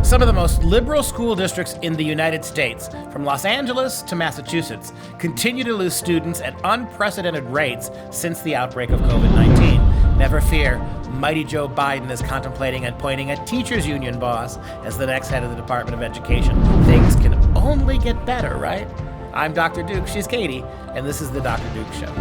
Some of the most liberal school districts in the United States, from Los Angeles to Massachusetts, continue to lose students at unprecedented rates since the outbreak of COVID-19. Never fear, mighty Joe Biden is contemplating appointing a teachers union boss as the next head of the Department of Education. Things can only get better, right? I'm Dr. Duke, she's Katie, and this is the Dr. Duke Show.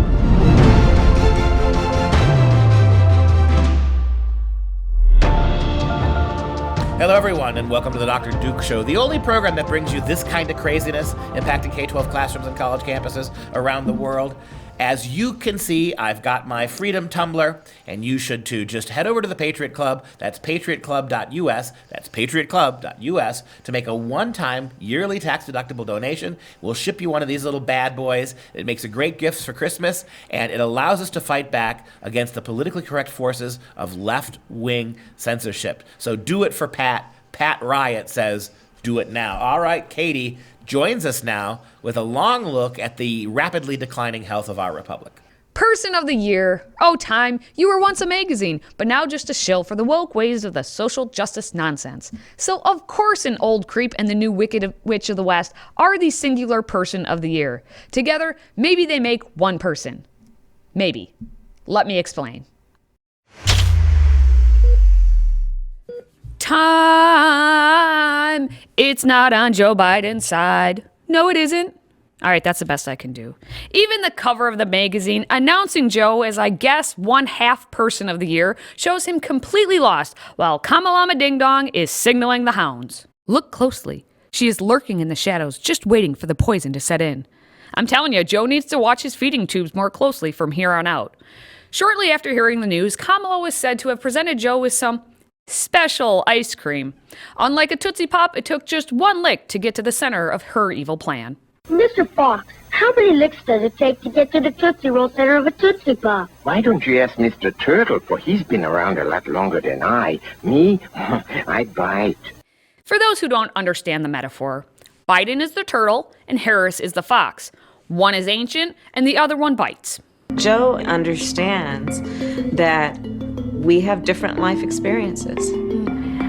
Hello, everyone, and welcome to the Dr. Duke Show, the only program that brings you this kind of craziness impacting K-12 classrooms and college campuses around the world. As you can see, I've got my Freedom Tumbler, and you should too. Just head over to the Patriot Club. That's patriotclub.us. That's patriotclub.us to make a one-time yearly tax-deductible donation. We'll ship you one of these little bad boys. It makes a great gift for Christmas, and it allows us to fight back against the politically correct forces of left-wing censorship. So do it for Pat. Pat Riot says, do it now. All right, Katie joins us now with a long look at the rapidly declining health of our republic. Person of the Year. Oh, Time, you were once a magazine, but now just a shill for the woke ways of the social justice nonsense. So, of course, an old creep and the new wicked witch of the West are the singular Person of the Year. Together, maybe they make one person. Maybe. Let me explain. Time. It's not on Joe Biden's side. No, it isn't. All right, that's the best I can do. Even the cover of the magazine announcing Joe as, I guess, one half Person of the Year shows him completely lost while Kamalama Ding Dong is signaling the hounds. Look closely. She is lurking in the shadows, just waiting for the poison to set in. I'm telling you, Joe needs to watch his feeding tubes more closely from here on out. Shortly after hearing the news, Kamala was said to have presented Joe with some special ice cream. Unlike a Tootsie Pop, it took just one lick to get to the center of her evil plan. Mr. Fox, how many licks does it take to get to the Tootsie Roll center of a Tootsie Pop? Why don't you ask Mr. Turtle, for he's been around a lot longer than I. Me? I bite. For those who don't understand the metaphor, Biden is the turtle and Harris is the fox. One is ancient and the other one bites. Joe understands that we have different life experiences,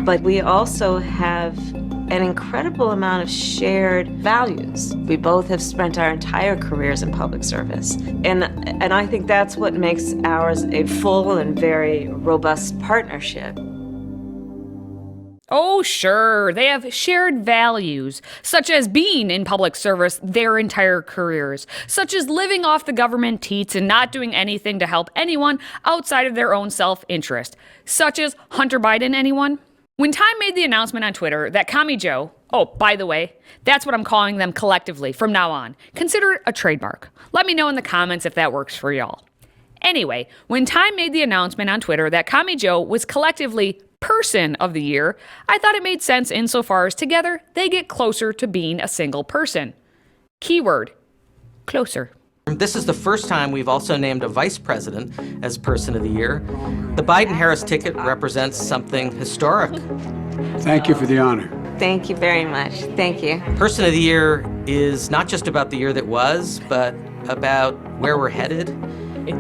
but we also have an incredible amount of shared values. We both have spent our entire careers in public service. And I think that's what makes ours a full and very robust partnership. Oh, sure, they have shared values, such as being in public service their entire careers, such as living off the government teats and not doing anything to help anyone outside of their own self-interest, such as Hunter Biden, anyone? When Time made the announcement on Twitter that Commie Joe, oh, by the way, that's what I'm calling them collectively from now on, consider it a trademark. Let me know in the comments if that works for y'all. Anyway, when Time made the announcement on Twitter that Commie Joe was collectively Person of the Year, I thought it made sense insofar as together they get closer to being a single person. Keyword, closer. This is the first time we've also named a vice president as Person of the Year. The Biden-Harris ticket represents something historic. Thank you for the honor. Thank you very much. Thank you. Person of the Year is not just about the year that was, but about where we're headed.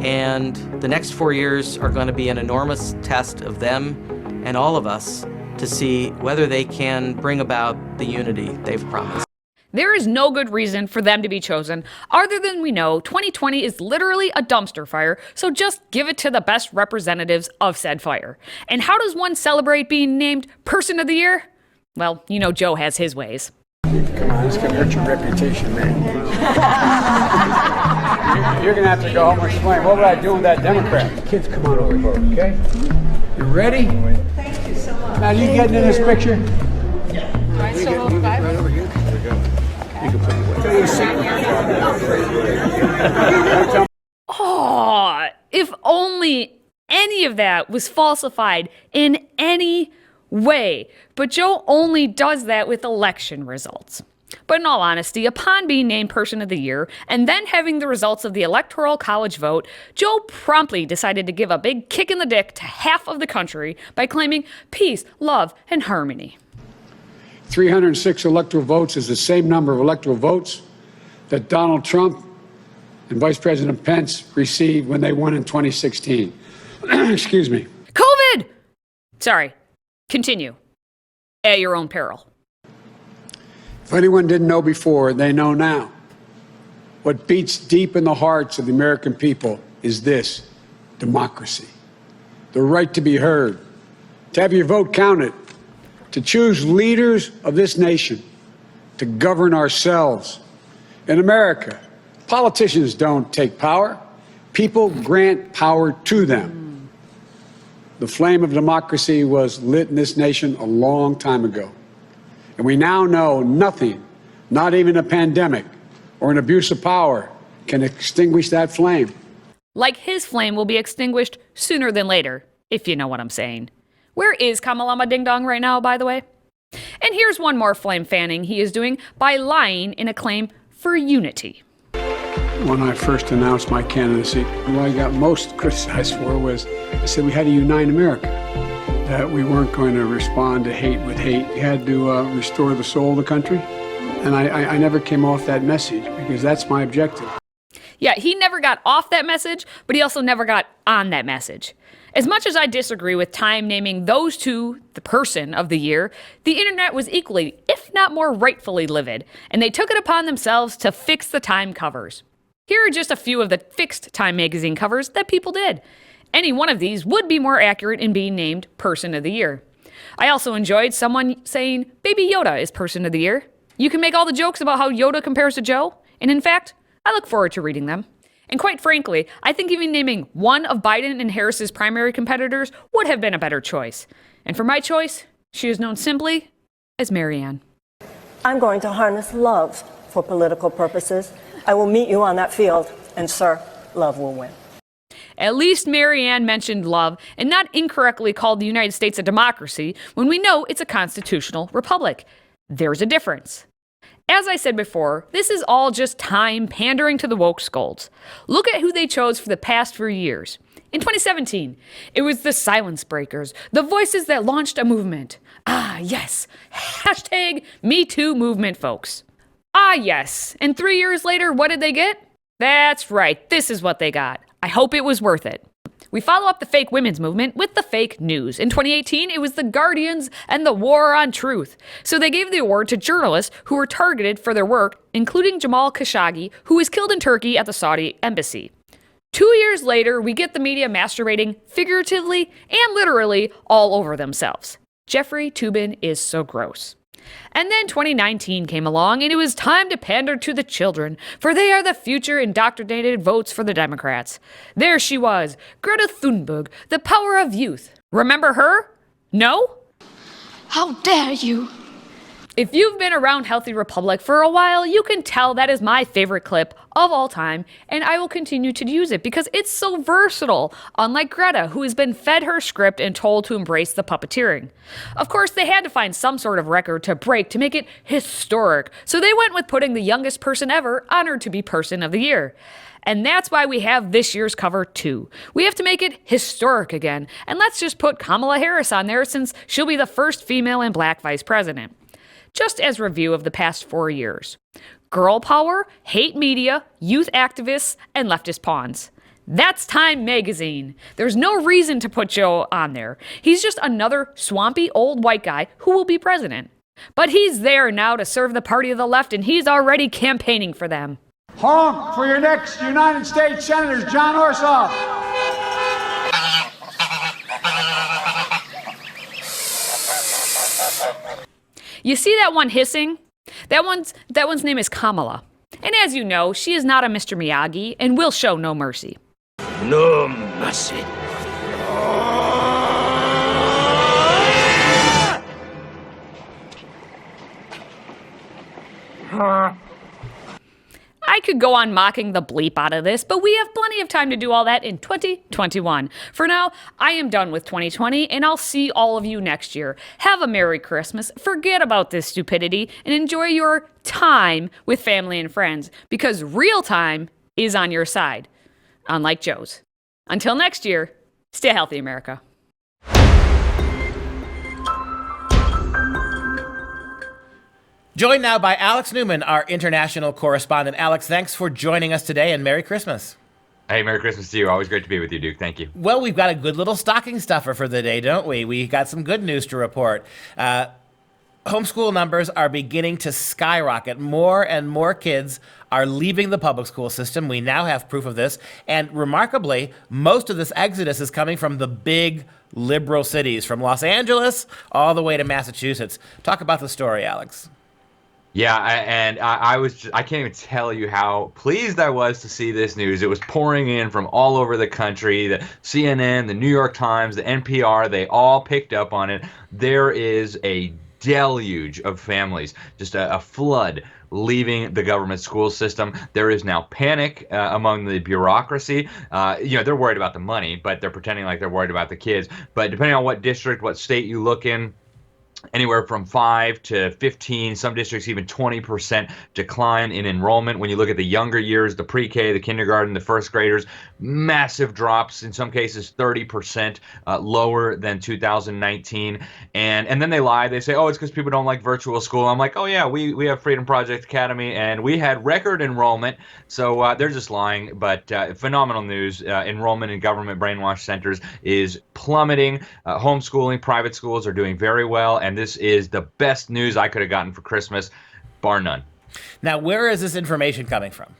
And the next 4 years are going to be an enormous test of them and all of us to see whether they can bring about the unity they've promised. There is no good reason for them to be chosen, other than we know 2020 is literally a dumpster fire, so just give it to the best representatives of said fire. And how does one celebrate being named Person of the Year? Well, you know Joe has his ways. Come on, this could hurt your reputation, man. You're going to have to go home and explain, what would I do with that Democrat? Kids, come on over here, okay? You ready? Thank you so much. Now, you getting in this picture? Right, so right over here. There we go. You can put it away. Oh, if only any of that was falsified in any way. But Joe only does that with election results. But in all honesty, upon being named Person of the Year and then having the results of the Electoral College vote, Joe promptly decided to give a big kick in the dick to half of the country by claiming peace, love, and harmony. 306 electoral votes is the same number of electoral votes that Donald Trump and Vice President Pence received when they won in 2016. Excuse me. COVID! Sorry. Continue. At your own peril. If anyone didn't know before, they know now. What beats deep in the hearts of the American people is this: democracy. The right to be heard, to have your vote counted, to choose leaders of this nation, to govern ourselves. In America, politicians don't take power. People grant power to them. The flame of democracy was lit in this nation a long time ago. And we now know nothing, not even a pandemic or an abuse of power, can extinguish that flame. Like his flame will be extinguished sooner than later, if you know what I'm saying. Where is Kamalama Ding Dong right now, by the way? And here's one more flame fanning he is doing by lying in a claim for unity. When I first announced my candidacy, what I got most criticized for was I said we had to unite America, that we weren't going to respond to hate with hate. We had to restore the soul of the country. And I never came off that message because that's my objective. Yeah, he never got off that message, but he also never got on that message. As much as I disagree with Time naming those two the person of the year, the internet was equally, if not more rightfully livid, and they took it upon themselves to fix the Time covers. Here are just a few of the fixed Time magazine covers that people did. Any one of these would be more accurate in being named Person of the Year. I also enjoyed someone saying Baby Yoda is Person of the Year. You can make all the jokes about how Yoda compares to Joe, and in fact, I look forward to reading them. And quite frankly, I think even naming one of Biden and Harris's primary competitors would have been a better choice. And for my choice, she is known simply as Marianne. I'm going to harness love for political purposes. I will meet you on that field, and sir, love will win. At least Marianne mentioned love and not incorrectly called the United States a democracy when we know it's a constitutional republic. There's a difference. As I said before, this is all just Time pandering to the woke scolds. Look at who they chose for the past few years. In 2017, it was the silence breakers, the voices that launched a movement. Ah, yes. Hashtag #MeToo movement, folks. Ah, yes. And 3 years later, what did they get? That's right. This is what they got. I hope it was worth it. We follow up the fake women's movement with the fake news. In 2018, it was the Guardians and the War on Truth. So they gave the award to journalists who were targeted for their work, including Jamal Khashoggi, who was killed in Turkey at the Saudi embassy. 2 years later, we get the media masturbating figuratively and literally all over themselves. Jeffrey Toobin is so gross. And then 2019 came along, and it was time to pander to the children, for they are the future indoctrinated votes for the Democrats. There she was, Greta Thunberg, the power of youth. Remember her? No? How dare you? If you've been around Healthy Republic for a while, you can tell that is my favorite clip of all time, and I will continue to use it because it's so versatile, unlike Greta, who has been fed her script and told to embrace the puppeteering. Of course, they had to find some sort of record to break to make it historic, so they went with putting the youngest person ever honored to be Person of the Year. And that's why we have this year's cover too. We have to make it historic again, and let's just put Kamala Harris on there since she'll be the first female and black vice president. Just as review of the past 4 years. Girl power, hate media, youth activists, and leftist pawns. That's Time magazine. There's no reason to put Joe on there. He's just another swampy old white guy who will be president. But he's there now to serve the party of the left, and he's already campaigning for them. Honk for your next United States Senator, John Ossoff. You see that one hissing? That one's name is Kamala. And as you know, she is not a Mr. Miyagi and will show no mercy. No mercy. I could go on mocking the bleep out of this, but we have plenty of time to do all that in 2021. For now, I am done with 2020, and I'll see all of you next year. Have a Merry Christmas, forget about this stupidity, and enjoy your time with family and friends, because real time is on your side, unlike Joe's. Until next year, stay healthy, America. Joined now by Alex Newman, our international correspondent. Alex, thanks for joining us today, and Merry Christmas. Hey, Merry Christmas to you. Always great to be with you, Duke. Thank you. Well, we've got a good little stocking stuffer for the day, don't we? We got some good news to report. Homeschool numbers are beginning to skyrocket. More and more kids are leaving the public school system. We now have proof of this. And remarkably, most of this exodus is coming from the big liberal cities, from Los Angeles all the way to Massachusetts. Talk about the story, Alex. Yeah, I can't even tell you how pleased I was to see this news. It was pouring in from all over the country. The CNN, the New York Times, the NPR, they all picked up on it. There is a deluge of families, just a flood leaving the government school system. There is now panic among the bureaucracy. They're worried about the money, but they're pretending like they're worried about the kids. But depending on what district, what state you look in, anywhere from 5 to 15, some districts even 20% decline in enrollment. When you look at the younger years, the pre-K, the kindergarten, the first graders, massive drops, in some cases 30% lower than 2019. And then they lie. They say, oh, it's because people don't like virtual school. I'm like, oh yeah, we have Freedom Project Academy, and we had record enrollment. So they're just lying. But phenomenal news. Enrollment in government brainwash centers is plummeting. Homeschooling, private schools are doing very well. And this is the best news I could have gotten for Christmas, bar none. Now, where is this information coming from?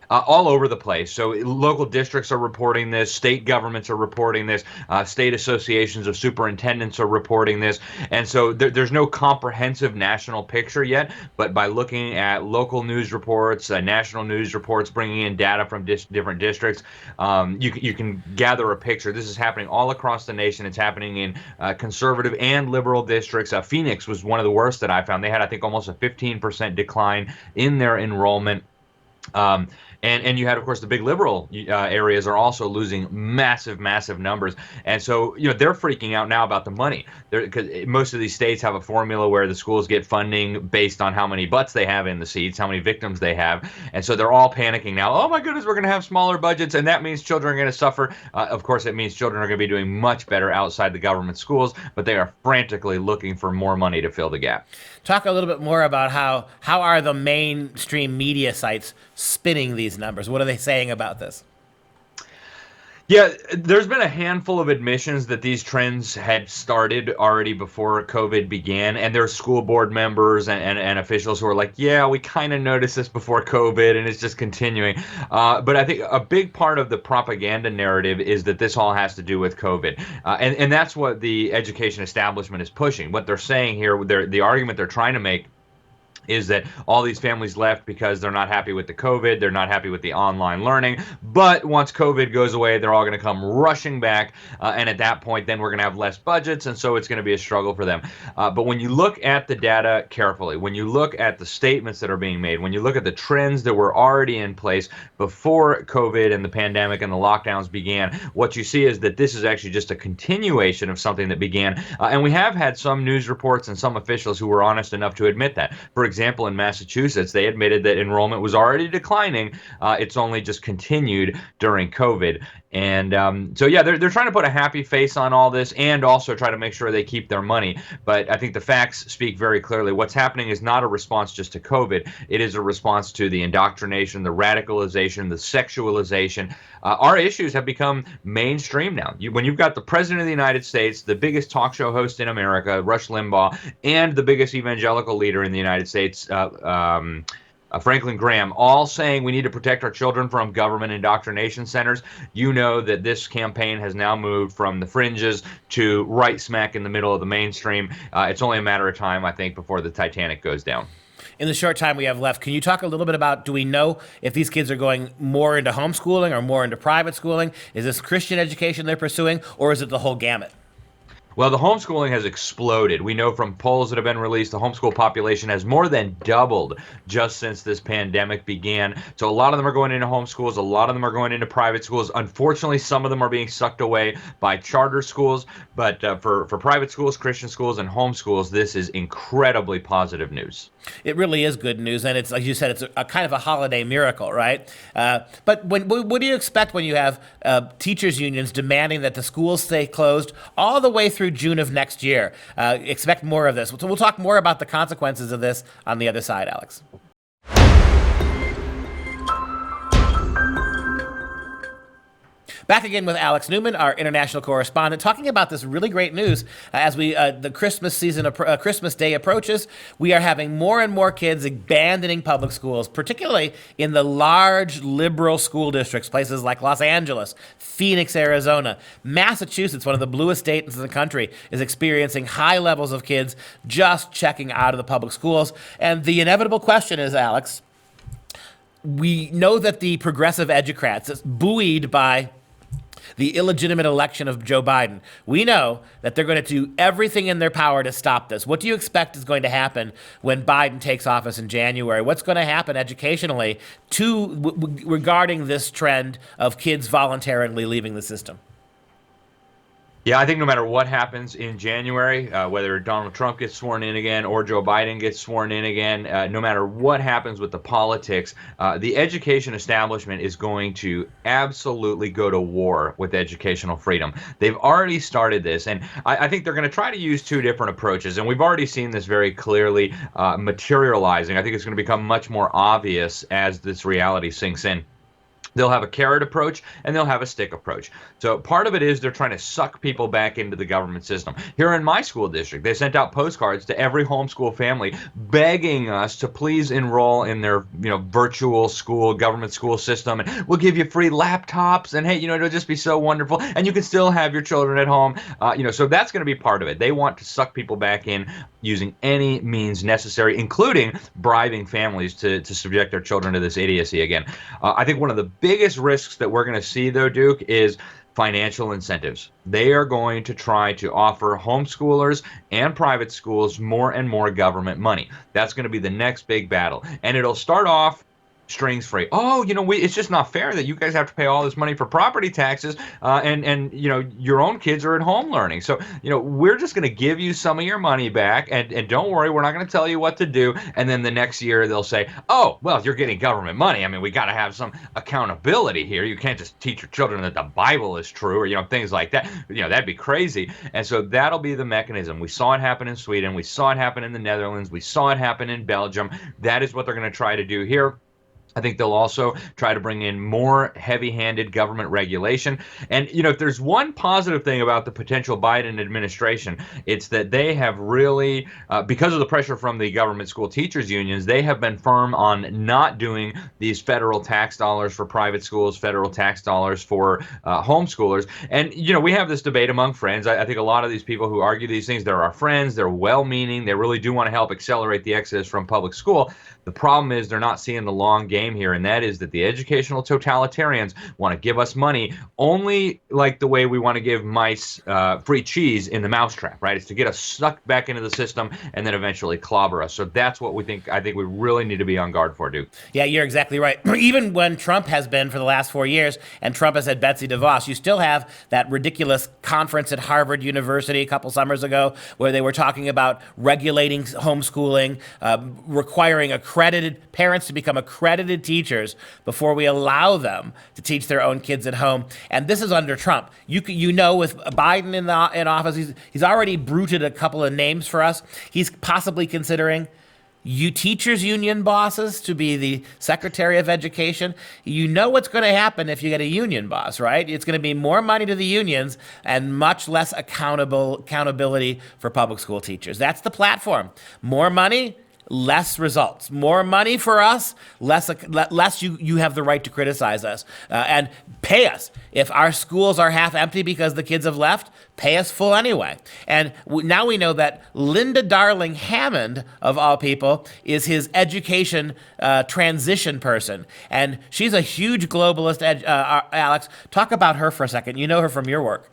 All over the place. So local districts are reporting this, state governments are reporting this, state associations of superintendents are reporting this. And so there's no comprehensive national picture yet, but by looking at local news reports, national news reports, bringing in data from different districts, you can gather a picture. This is happening all across the nation. It's happening in conservative and liberal districts. Phoenix was one of the worst that I found. They had, I think, almost a 15% decline in their enrollment. And you had, of course, the big liberal areas are also losing massive numbers. And so, they're freaking out now about the money. Because most of these states have a formula where the schools get funding based on how many butts they have in the seats, how many victims they have. And so they're all panicking now. Oh, my goodness, we're going to have smaller budgets. And that means children are going to suffer. Of course, it means children are going to be doing much better outside the government schools. But they are frantically looking for more money to fill the gap. Talk a little bit more about how are the mainstream media sites spinning these numbers? What are they saying about this? Yeah, there's been a handful of admissions that these trends had started already before COVID began, and there's school board members and officials who are like, yeah, we kind of noticed this before COVID, and it's just continuing. But I think a big part of the propaganda narrative is that this all has to do with COVID, and that's what the education establishment is pushing. What they're saying here, the argument they're trying to make is that all these families left because they're not happy with the COVID, they're not happy with the online learning, but once COVID goes away, they're all going to come rushing back, and at that point, then we're going to have less budgets, and so it's going to be a struggle for them. But when you look at the data carefully, when you look at the statements that are being made, when you look at the trends that were already in place before COVID and the pandemic and the lockdowns began, what you see is that this is actually just a continuation of something that began, and we have had some news reports and some officials who were honest enough to admit that. For example, in Massachusetts, they admitted that enrollment was already declining. It's only just continued during COVID. And so, yeah, they're trying to put a happy face on all this and also try to make sure they keep their money. But I think the facts speak very clearly. What's happening is not a response just to COVID. It is a response to the indoctrination, the radicalization, the sexualization. Our issues have become mainstream now. When you've got the president of the United States, the biggest talk show host in America, Rush Limbaugh, and the biggest evangelical leader in the United States, Franklin Graham, all saying we need to protect our children from government indoctrination centers, you know that this campaign has now moved from the fringes to right smack in the middle of the mainstream. It's only a matter of time, I think, before the Titanic goes down. In the short time we have left, can you talk a little bit about, do we know if these kids are going more into homeschooling or more into private schooling? Is this Christian education they're pursuing, or is it the whole gamut? Well, the homeschooling has exploded. We know from polls that have been released, the homeschool population has more than doubled just since this pandemic began. So a lot of them are going into homeschools. A lot of them are going into private schools. Unfortunately, some of them are being sucked away by charter schools. But for private schools, Christian schools, and homeschools, this is incredibly positive news. It really is good news, and it's, like you said, it's a kind of a holiday miracle, right? But what do you expect when you have teachers' unions demanding that the schools stay closed all the way through June of next year? Expect more of this. So we'll talk more about the consequences of this on the other side, Alex. Back again with Alex Newman, our international correspondent, talking about this really great news as the Christmas season, Christmas Day approaches. We are having more and more kids abandoning public schools, particularly in the large liberal school districts, places like Los Angeles, Phoenix, Arizona. Massachusetts, one of the bluest states in the country, is experiencing high levels of kids just checking out of the public schools. And the inevitable question is, Alex, we know that the progressive educrats, buoyed by the illegitimate election of Joe Biden, we know that they're going to do everything in their power to stop this. What do you expect is going to happen when Biden takes office in January? What's going to happen educationally regarding this trend of kids voluntarily leaving the system? Yeah, I think no matter what happens in January, whether Donald Trump gets sworn in again or Joe Biden gets sworn in again, no matter what happens with the politics, the education establishment is going to absolutely go to war with educational freedom. They've already started this, and I think they're going to try to use two different approaches, and we've already seen this very clearly materializing. I think it's going to become much more obvious as this reality sinks in. They'll have a carrot approach and they'll have a stick approach. So part of it is they're trying to suck people back into the government system. Here in my school district, they sent out postcards to every homeschool family begging us to please enroll in their, virtual school, government school system, and we'll give you free laptops, and hey, it'll just be so wonderful, and you can still have your children at home. So that's going to be part of it. They want to suck people back in using any means necessary, including bribing families to subject their children to this idiocy again. I think one of the biggest risks that we're going to see, though, Duke, is financial incentives. They are going to try to offer homeschoolers and private schools more and more government money. That's going to be the next big battle. And it'll start off strings free. Oh, it's just not fair that you guys have to pay all this money for property taxes, and your own kids are at home learning. So, we're just going to give you some of your money back, and don't worry, we're not going to tell you what to do. And then the next year they'll say, oh, well, you're getting government money. I mean, we got to have some accountability here. You can't just teach your children that the Bible is true, or, things like that. That'd be crazy. And so that'll be the mechanism. We saw it happen in Sweden. We saw it happen in the Netherlands. We saw it happen in Belgium. That is what they're going to try to do here. I think they'll also try to bring in more heavy-handed government regulation. And, if there's one positive thing about the potential Biden administration, it's that they have really, because of the pressure from the government school teachers unions, they have been firm on not doing these federal tax dollars for private schools, federal tax dollars for homeschoolers. And, we have this debate among friends. I think a lot of these people who argue these things, they're our friends, they're well-meaning, they really do want to help accelerate the exodus from public school. The problem is they're not seeing the long game here, and that is that the educational totalitarians want to give us money only like the way we want to give mice free cheese in the mousetrap, right? It's to get us sucked back into the system and then eventually clobber us. So that's what I think we really need to be on guard for, Duke. Yeah, you're exactly right. Even when Trump has been for the last 4 years, and Trump has had Betsy DeVos, you still have that ridiculous conference at Harvard University a couple summers ago where they were talking about regulating homeschooling, requiring parents to become accredited teachers before we allow them to teach their own kids at home. And this is under Trump. With Biden in office, he's already bruited a couple of names for us. He's possibly considering teachers union bosses to be the Secretary of Education. You know what's going to happen if you get a union boss, right? It's going to be more money to the unions and much less accountability for public school teachers. That's the platform. More money, less results. More money for us, less you have the right to criticize us. And pay us. If our schools are half empty because the kids have left, pay us full anyway. And now we know that Linda Darling Hammond, of all people, is his education transition person. And she's a huge globalist. Alex, talk about her for a second. You know her from your work.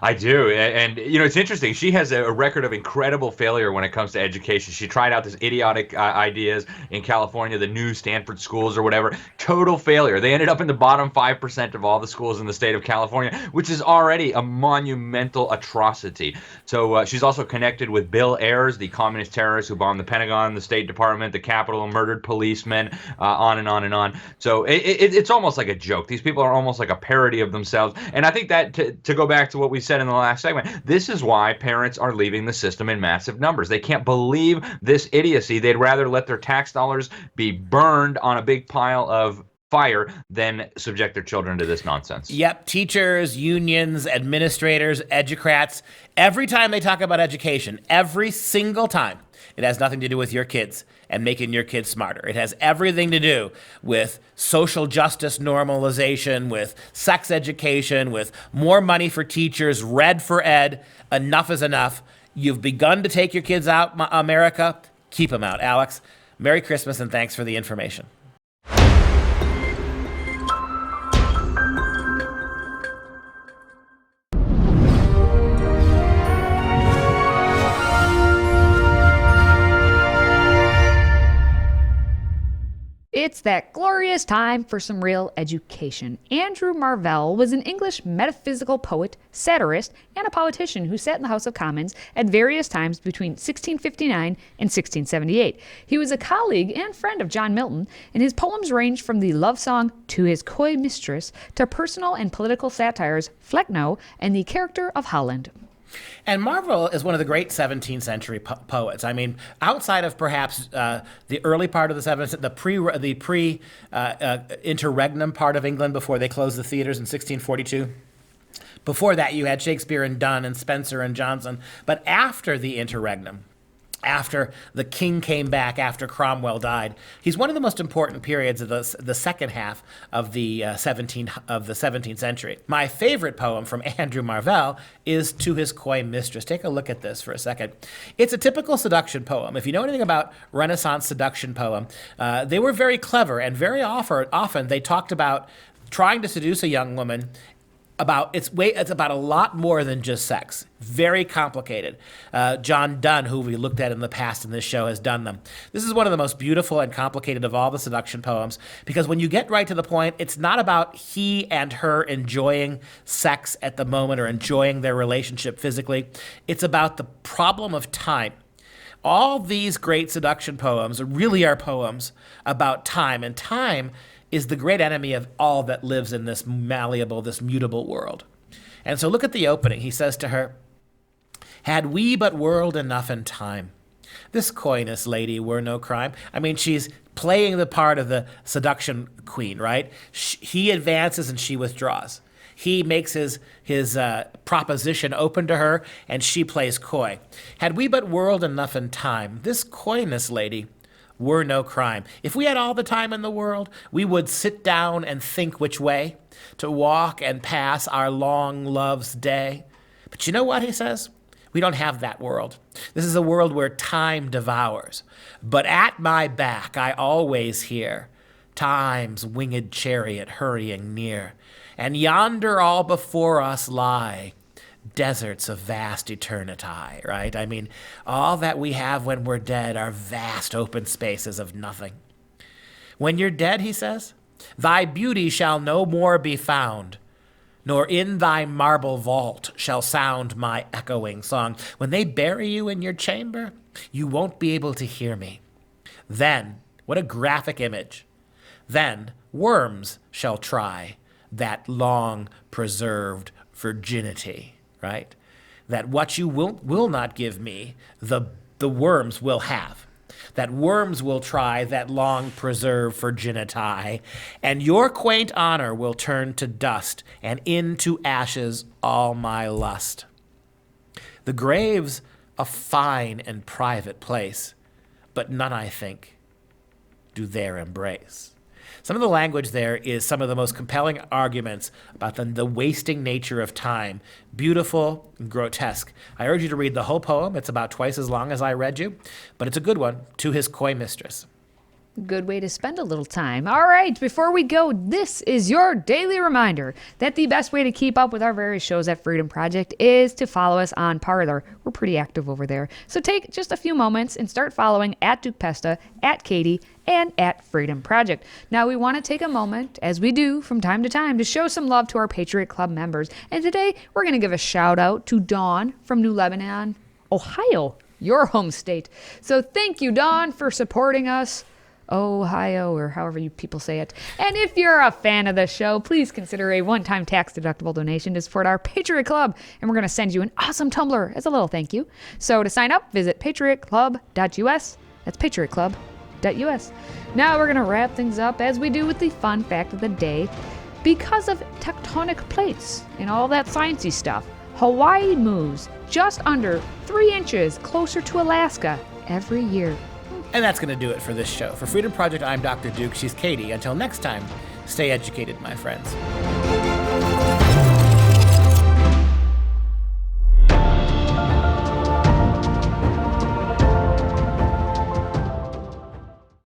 I do. And, it's interesting. She has a record of incredible failure when it comes to education. She tried out this idiotic ideas in California, the new Stanford schools or whatever. Total failure. They ended up in the bottom 5% of all the schools in the state of California, which is already a monumental atrocity. So she's also connected with Bill Ayers, the communist terrorist who bombed the Pentagon, the State Department, the Capitol, murdered policemen, on and on and on. So it's almost like a joke. These people are almost like a parody of themselves. And I think that to go back to what we said in the last segment, this is why parents are leaving the system in massive numbers. They can't believe this idiocy. They'd rather let their tax dollars be burned on a big pile of fire than subject their children to this nonsense. Yep, teachers, unions, administrators, educrats, every time they talk about education, every single time, it has nothing to do with your kids and making your kids smarter. It has everything to do with social justice normalization, with sex education, with more money for teachers, red for ed. Enough is enough. You've begun to take your kids out, America. Keep them out. Alex, Merry Christmas and thanks for the information. It's that glorious time for some real education. Andrew Marvell was an English metaphysical poet, satirist, and a politician who sat in the House of Commons at various times between 1659 and 1678. He was a colleague and friend of John Milton, and his poems ranged from the love song To His Coy Mistress to personal and political satires, Flecknoe, and the character of Holland. And Marvell is one of the great 17th century poets. I mean, outside of perhaps the early part of the 17th, the pre-interregnum part of England before they closed the theaters in 1642. Before that, you had Shakespeare and Donne and Spenser and Johnson. But after the interregnum, after the king came back, after Cromwell died, he's one of the most important periods of the second half of the 17th century. My favorite poem from Andrew Marvell is To His Coy Mistress. Take a look at this for a second. It's a typical seduction poem. If you know anything about Renaissance seduction poem, they were very clever, and very often they talked about trying to seduce a young woman. It's about a lot more than just sex. Very complicated. John Donne, who we looked at in the past in this show, has done them. This is one of the most beautiful and complicated of all the seduction poems, because when you get right to the point, it's not about he and her enjoying sex at the moment or enjoying their relationship physically. It's about the problem of time. All these great seduction poems really are poems about time, and time is the great enemy of all that lives in this malleable, this mutable world. And so look at the opening. He says to her, "Had we but whirled enough in time, this coyness, lady, were no crime." I mean, she's playing the part of the seduction queen, right? He advances and she withdraws. He makes his proposition open to her, and she plays coy. "Had we but whirled enough in time, this coyness, lady, were no crime." If we had all the time in the world, we would sit down and think which way to walk and pass our long love's day. But you know what, he says? We don't have that world. This is a world where time devours. But at my back I always hear time's winged chariot hurrying near. And yonder all before us lie deserts of vast eternity, right? I mean, all that we have when we're dead are vast open spaces of nothing. When you're dead, he says, thy beauty shall no more be found, nor in thy marble vault shall sound my echoing song. When they bury you in your chamber, you won't be able to hear me. Then, what a graphic image, then worms shall try that long preserved virginity. Right? That what you will not give me, the worms will have. That worms will try that long preserved virginity, and your quaint honor will turn to dust, and into ashes all my lust. The grave's a fine and private place, but none, I think, do there embrace. Some of the language there is some of the most compelling arguments about the wasting nature of time. Beautiful and grotesque. I urge you to read the whole poem. It's about twice as long as I read you, but it's a good one. To His Coy Mistress. Good way to spend a little time. All right, before we go, this is your daily reminder that the best way to keep up with our various shows at Freedom Project is to follow us on Parler. We're pretty active over there. So take just a few moments and start following at Duke Pesta, at Katie, and at Freedom Project. Now, we want to take a moment, as we do from time to time, to show some love to our Patriot Club members. And today, we're going to give a shout out to Dawn from New Lebanon, Ohio, your home state. So thank you, Dawn, for supporting us. Ohio, or however you people say it. And if you're a fan of the show, please consider a one-time tax-deductible donation to support our Patriot Club, and we're going to send you an awesome tumbler as a little thank you. So to sign up, visit patriotclub.us. That's patriotclub.us. freedomproject.us. Now we're going to wrap things up as we do with the fun fact of the day. Because of tectonic plates and all that sciencey stuff, Hawaii moves just under 3 inches closer to Alaska every year. And that's going to do it for this show. For Freedom Project, I'm Dr. Duke. She's Katie. Until next time, stay educated, my friends.